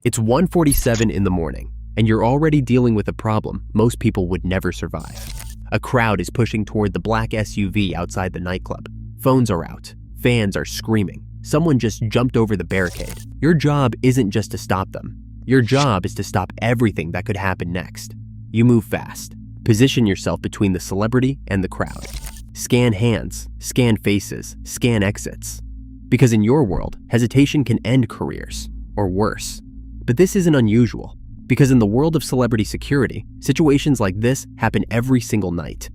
It's 1:47 in the morning, and you're already dealing with a problem most people would never survive. A crowd is pushing toward the black SUV outside the nightclub. Phones are out. Fans are screaming. Someone just jumped over the barricade. Your job isn't just to stop them. Your job is to stop everything that could happen next. You move fast. Position yourself between the celebrity and the crowd. Scan hands, scan faces, scan exits. Because in your world, hesitation can end careers, or worse. But this isn't unusual, because in the world of celebrity security, situations like this happen every single night.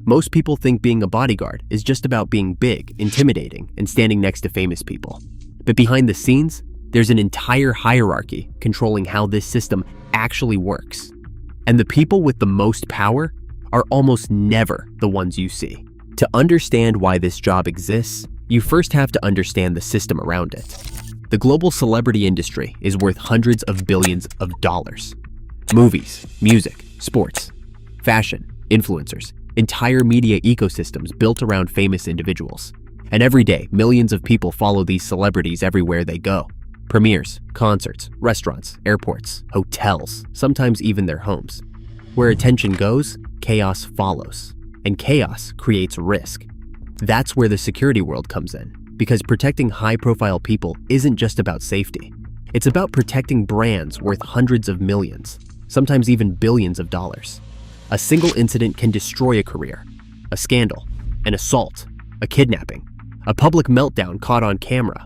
Most people think being a bodyguard is just about being big, intimidating, and standing next to famous people. But behind the scenes, there's an entire hierarchy controlling how this system actually works. And the people with the most power are almost never the ones you see. To understand why this job exists, you first have to understand the system around it. The global celebrity industry is worth hundreds of billions of dollars. Movies, music, sports, fashion, influencers, entire media ecosystems built around famous individuals. And every day, millions of people follow these celebrities everywhere they go. Premieres, concerts, restaurants, airports, hotels, sometimes even their homes. Where attention goes, chaos follows. And chaos creates risk. That's where the security world comes in. Because protecting high-profile people isn't just about safety. It's about protecting brands worth hundreds of millions, sometimes even billions of dollars. A single incident can destroy a career, a scandal, an assault, a kidnapping, a public meltdown caught on camera.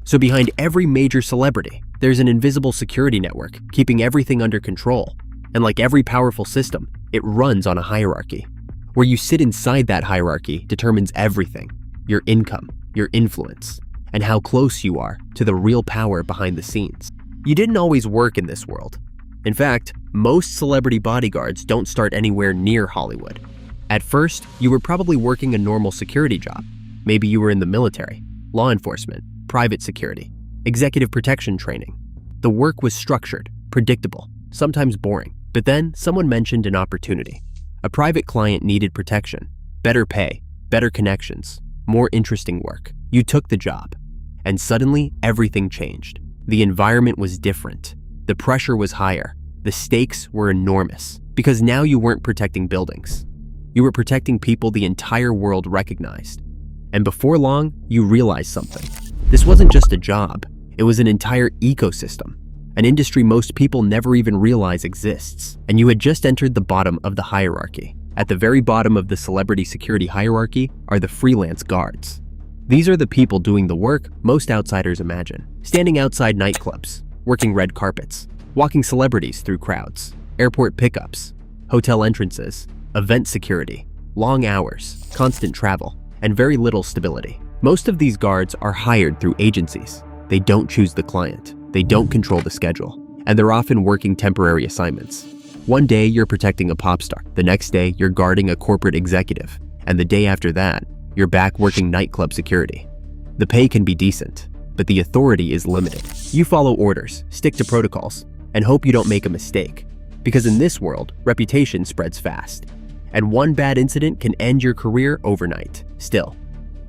So behind every major celebrity, there's an invisible security network keeping everything under control. And like every powerful system, it runs on a hierarchy. Where you sit inside that hierarchy determines everything: your income, your influence, and how close you are to the real power behind the scenes. You didn't always work in this world. In fact, most celebrity bodyguards don't start anywhere near Hollywood. At first, you were probably working a normal security job. Maybe you were in the military, law enforcement, private security, executive protection training. The work was structured, predictable, sometimes boring. But then someone mentioned an opportunity. A private client needed protection, better pay, better connections, more interesting work. You took the job, and suddenly everything changed. The environment was different. The pressure was higher. The stakes were enormous, because now you weren't protecting buildings. You were protecting people the entire world recognized. And before long, you realized something. This wasn't just a job. It was an entire ecosystem. An industry most people never even realize exists. And you had just entered the bottom of the hierarchy. At the very bottom of the celebrity security hierarchy are the freelance guards. These are the people doing the work most outsiders imagine. Standing outside nightclubs, working red carpets, walking celebrities through crowds, airport pickups, hotel entrances, event security, long hours, constant travel, and very little stability. Most of these guards are hired through agencies. They don't choose the client. They don't control the schedule, and they're often working temporary assignments. One day you're protecting a pop star, the next day you're guarding a corporate executive, and the day after that, you're back working nightclub security. The pay can be decent, but the authority is limited. You follow orders, stick to protocols, and hope you don't make a mistake. Because in this world, reputation spreads fast, and one bad incident can end your career overnight. Still,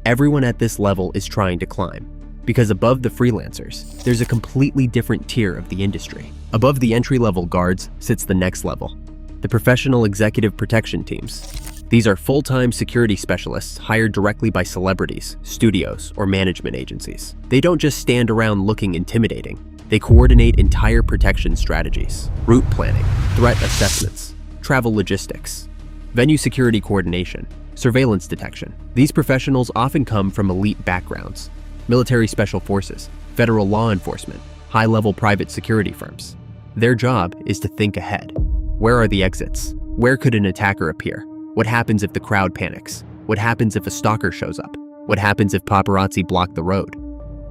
everyone at this level is trying to climb. Because above the freelancers, there's a completely different tier of the industry. Above the entry-level guards sits the next level, the professional executive protection teams. These are full-time security specialists hired directly by celebrities, studios, or management agencies. They don't just stand around looking intimidating. They coordinate entire protection strategies, route planning, threat assessments, travel logistics, venue security coordination, surveillance detection. These professionals often come from elite backgrounds: military special forces, federal law enforcement, high-level private security firms. Their job is to think ahead. Where are the exits? Where could an attacker appear? What happens if the crowd panics? What happens if a stalker shows up? What happens if paparazzi block the road?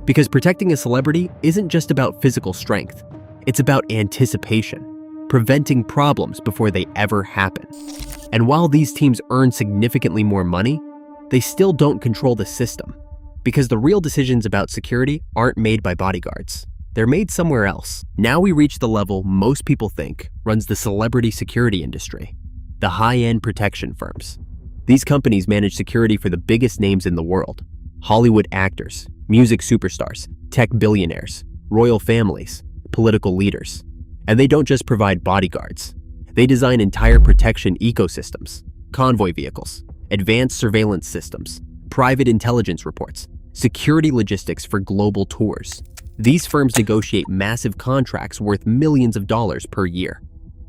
Because protecting a celebrity isn't just about physical strength. It's about anticipation, preventing problems before they ever happen. And while these teams earn significantly more money, they still don't control the system. Because the real decisions about security aren't made by bodyguards. They're made somewhere else. Now we reach the level most people think runs the celebrity security industry, the high-end protection firms. These companies manage security for the biggest names in the world: Hollywood actors, music superstars, tech billionaires, royal families, political leaders. And they don't just provide bodyguards. They design entire protection ecosystems, convoy vehicles, advanced surveillance systems, private intelligence reports, security logistics for global tours. These firms negotiate massive contracts worth millions of dollars per year.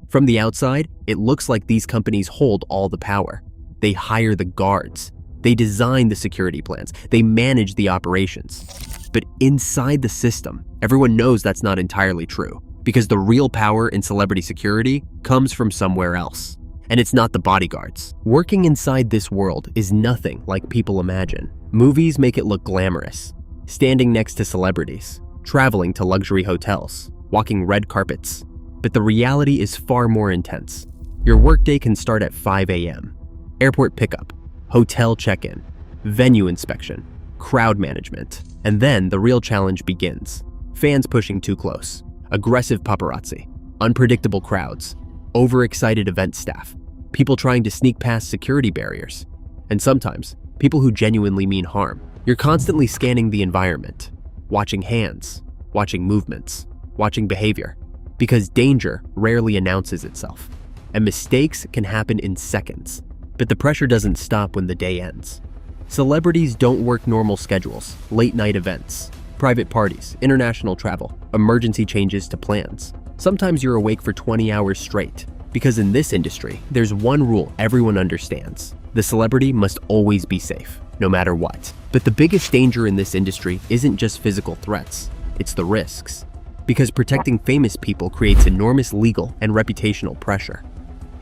From the outside, it looks like these companies hold all the power. They hire the guards. They design the security plans. They manage the operations. But inside the system, everyone knows that's not entirely true, because the real power in celebrity security comes from somewhere else. And it's not the bodyguards. Working inside this world is nothing like people imagine. Movies make it look glamorous. Standing next to celebrities, traveling to luxury hotels, walking red carpets. But the reality is far more intense. Your workday can start at 5 a.m. Airport pickup, hotel check-in, venue inspection, crowd management. And then the real challenge begins. Fans pushing too close, aggressive paparazzi, unpredictable crowds, overexcited event staff, people trying to sneak past security barriers, and sometimes people who genuinely mean harm. You're constantly scanning the environment, watching hands, watching movements, watching behavior, because danger rarely announces itself, and mistakes can happen in seconds. But the pressure doesn't stop when the day ends. Celebrities don't work normal schedules, late-night events, private parties, international travel, emergency changes to plans. Sometimes you're awake for 20 hours straight, because in this industry, there's one rule everyone understands. The celebrity must always be safe, no matter what. But the biggest danger in this industry isn't just physical threats, it's the risks. Because protecting famous people creates enormous legal and reputational pressure.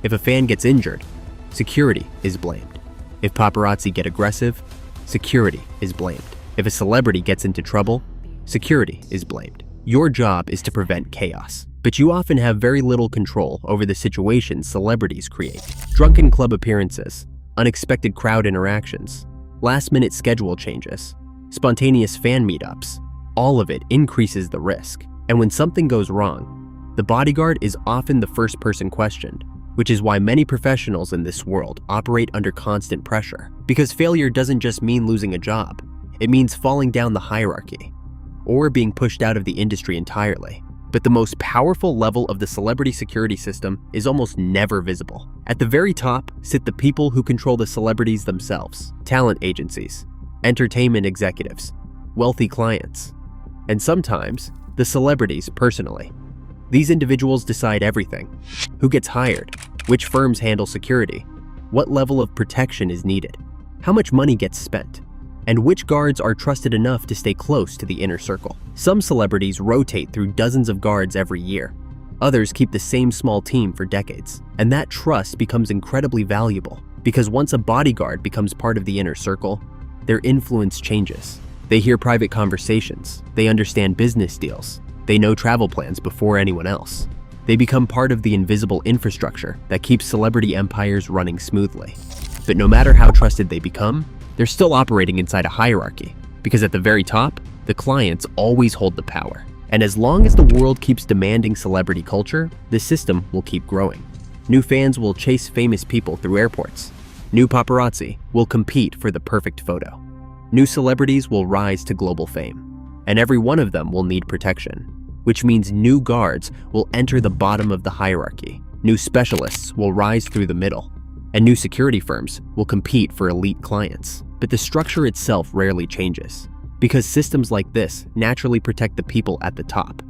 If a fan gets injured, security is blamed. If paparazzi get aggressive, security is blamed. If a celebrity gets into trouble, security is blamed. Your job is to prevent chaos, but you often have very little control over the situations celebrities create. Drunken club appearances, unexpected crowd interactions, last-minute schedule changes, spontaneous fan meetups, all of it increases the risk. And when something goes wrong, the bodyguard is often the first person questioned, which is why many professionals in this world operate under constant pressure. Because failure doesn't just mean losing a job, it means falling down the hierarchy, or being pushed out of the industry entirely. But the most powerful level of the celebrity security system is almost never visible. At the very top sit the people who control the celebrities themselves, talent agencies, entertainment executives, wealthy clients, and sometimes the celebrities personally. These individuals decide everything: who gets hired, which firms handle security, what level of protection is needed, how much money gets spent, and which guards are trusted enough to stay close to the inner circle. Some celebrities rotate through dozens of guards every year. Others keep the same small team for decades. And that trust becomes incredibly valuable, because once a bodyguard becomes part of the inner circle, their influence changes. They hear private conversations, they understand business deals, they know travel plans before anyone else. They become part of the invisible infrastructure that keeps celebrity empires running smoothly. But no matter how trusted they become, they're still operating inside a hierarchy, because at the very top, the clients always hold the power. And as long as the world keeps demanding celebrity culture, the system will keep growing. New fans will chase famous people through airports. New paparazzi will compete for the perfect photo. New celebrities will rise to global fame. And every one of them will need protection, which means new guards will enter the bottom of the hierarchy. New specialists will rise through the middle. And new security firms will compete for elite clients. But the structure itself rarely changes, because systems like this naturally protect the people at the top.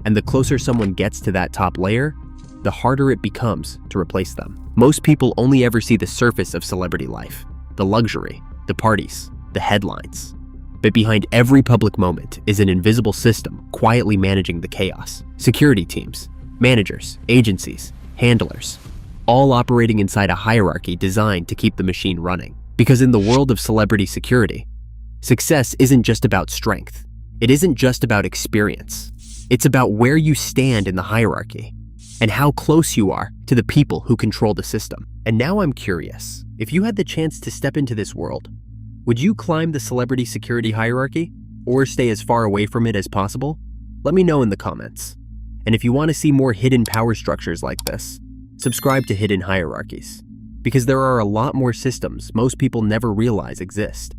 And the closer someone gets to that top layer, the harder it becomes to replace them. Most people only ever see the surface of celebrity life, the luxury, the parties, the headlines. But behind every public moment is an invisible system quietly managing the chaos. Security teams, managers, agencies, handlers, all operating inside a hierarchy designed to keep the machine running. Because in the world of celebrity security, success isn't just about strength. It isn't just about experience. It's about where you stand in the hierarchy and how close you are to the people who control the system. And now I'm curious, if you had the chance to step into this world, would you climb the celebrity security hierarchy or stay as far away from it as possible? Let me know in the comments. And if you want to see more hidden power structures like this, subscribe to Hidden Hierarchies, because there are a lot more systems most people never realize exist.